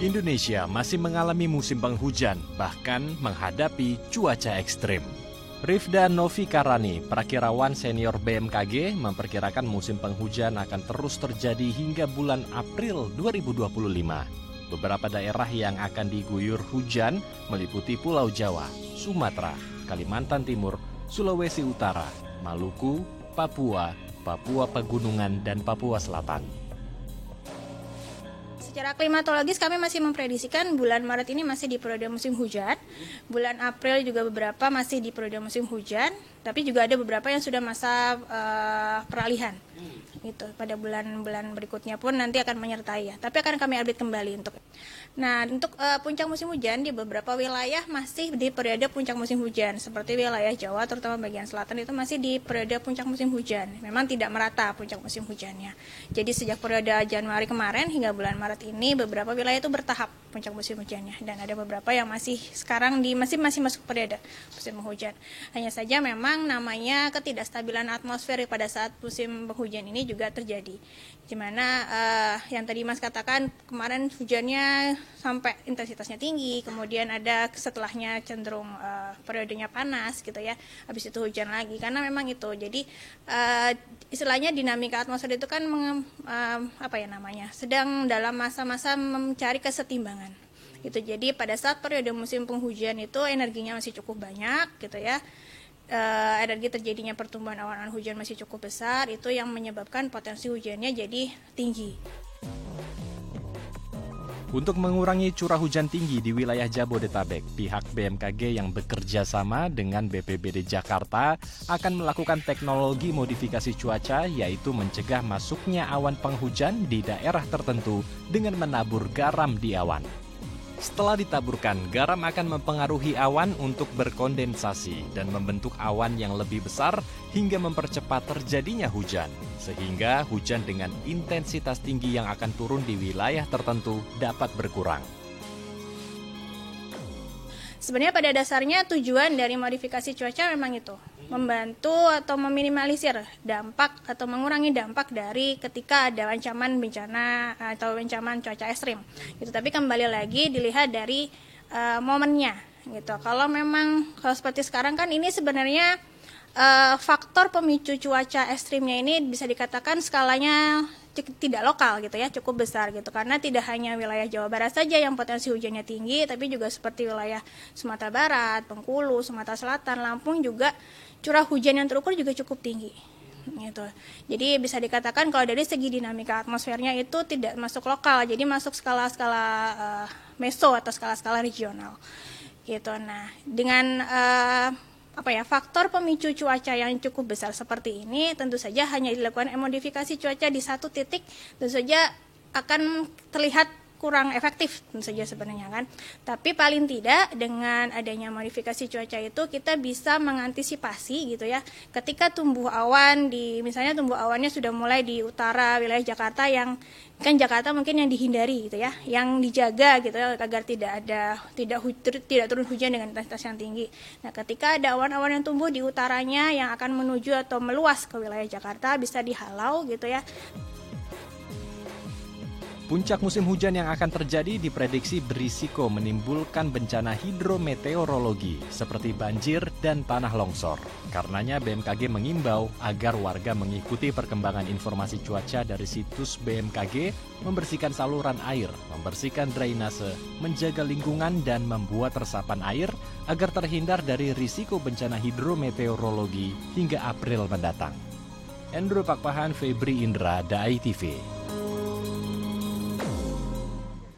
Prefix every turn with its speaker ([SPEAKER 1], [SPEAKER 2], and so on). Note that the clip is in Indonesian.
[SPEAKER 1] Indonesia masih mengalami musim penghujan, bahkan menghadapi cuaca ekstrim. Rifda Novi Karani, perakirawan senior BMKG, memperkirakan musim penghujan akan terus terjadi hingga bulan April 2025. Beberapa daerah yang akan diguyur hujan meliputi Pulau Jawa, Sumatera, Kalimantan Timur, Sulawesi Utara, Maluku, Papua, Papua Pegunungan, dan Papua Selatan.
[SPEAKER 2] Secara klimatologis kami masih memprediksikan bulan Maret ini masih di periode musim hujan. Bulan April juga beberapa masih di periode musim hujan, tapi juga ada beberapa yang sudah masa peralihan. Gitu. Pada bulan-bulan berikutnya pun nanti akan menyertai ya. Tapi akan kami update kembali untuk. Nah, untuk puncak musim hujan di beberapa wilayah masih di periode puncak musim hujan. Seperti wilayah Jawa terutama bagian selatan itu masih di periode puncak musim hujan. Memang tidak merata puncak musim hujannya. Jadi sejak periode Januari kemarin hingga bulan Maret ini beberapa wilayah itu bertahap puncak musim hujannya, dan ada beberapa yang masih sekarang masih masuk periode musim hujan. Hanya saja memang namanya ketidakstabilan atmosfer pada saat musim penghujan ini juga terjadi, di mana yang tadi Mas katakan kemarin hujannya sampai intensitasnya tinggi, kemudian ada setelahnya cenderung periodenya panas gitu ya, habis itu hujan lagi, karena memang itu jadi istilahnya dinamika atmosfer itu kan sedang dalam masa-masa mencari kesetimbangan gitu. Jadi pada saat periode musim penghujan itu energinya masih cukup banyak gitu ya. Energi terjadinya pertumbuhan awan-awan hujan masih cukup besar, itu yang menyebabkan potensi hujannya jadi tinggi.
[SPEAKER 1] Untuk mengurangi curah hujan tinggi di wilayah Jabodetabek, pihak BMKG yang bekerja sama dengan BPBD Jakarta akan melakukan teknologi modifikasi cuaca, yaitu mencegah masuknya awan penghujan di daerah tertentu dengan menabur garam di awan. Setelah ditaburkan, garam akan mempengaruhi awan untuk berkondensasi dan membentuk awan yang lebih besar hingga mempercepat terjadinya hujan. Sehingga hujan dengan intensitas tinggi yang akan turun di wilayah tertentu dapat berkurang.
[SPEAKER 2] Sebenarnya pada dasarnya tujuan dari modifikasi cuaca memang itu, membantu atau meminimalisir dampak atau mengurangi dampak dari ketika ada ancaman bencana atau ancaman cuaca ekstrim. Gitu. Tapi kembali lagi dilihat dari momennya gitu. Kalau seperti sekarang kan ini sebenarnya faktor pemicu cuaca ekstrimnya ini bisa dikatakan skalanya tidak lokal gitu ya, cukup besar gitu, karena tidak hanya wilayah Jawa Barat saja yang potensi hujannya tinggi, tapi juga seperti wilayah Sumatera Barat, Bengkulu, Sumatera Selatan, Lampung juga curah hujan yang terukur juga cukup tinggi gitu. Jadi bisa dikatakan kalau dari segi dinamika atmosfernya itu tidak masuk lokal, jadi masuk skala-skala meso atau skala-skala regional gitu. Nah, dengan faktor pemicu cuaca yang cukup besar seperti ini, tentu saja hanya dilakukan modifikasi cuaca di satu titik, tentu saja akan terlihat kurang efektif tentu saja sebenarnya kan. Tapi paling tidak dengan adanya modifikasi cuaca itu kita bisa mengantisipasi gitu ya. Ketika tumbuh awan misalnya tumbuh awannya sudah mulai di utara wilayah Jakarta, yang kan Jakarta mungkin yang dihindari gitu ya, yang dijaga gitu ya, agar tidak turun hujan dengan intensitas yang tinggi. Nah, ketika ada awan-awan yang tumbuh di utaranya yang akan menuju atau meluas ke wilayah Jakarta, bisa dihalau gitu ya.
[SPEAKER 1] Puncak musim hujan yang akan terjadi diprediksi berisiko menimbulkan bencana hidrometeorologi seperti banjir dan tanah longsor. Karenanya BMKG mengimbau agar warga mengikuti perkembangan informasi cuaca dari situs BMKG, membersihkan saluran air, membersihkan drainase, menjaga lingkungan, dan membuat resapan air agar terhindar dari risiko bencana hidrometeorologi hingga April mendatang. Endro Pakpahan, Febri Indra, Dai TV.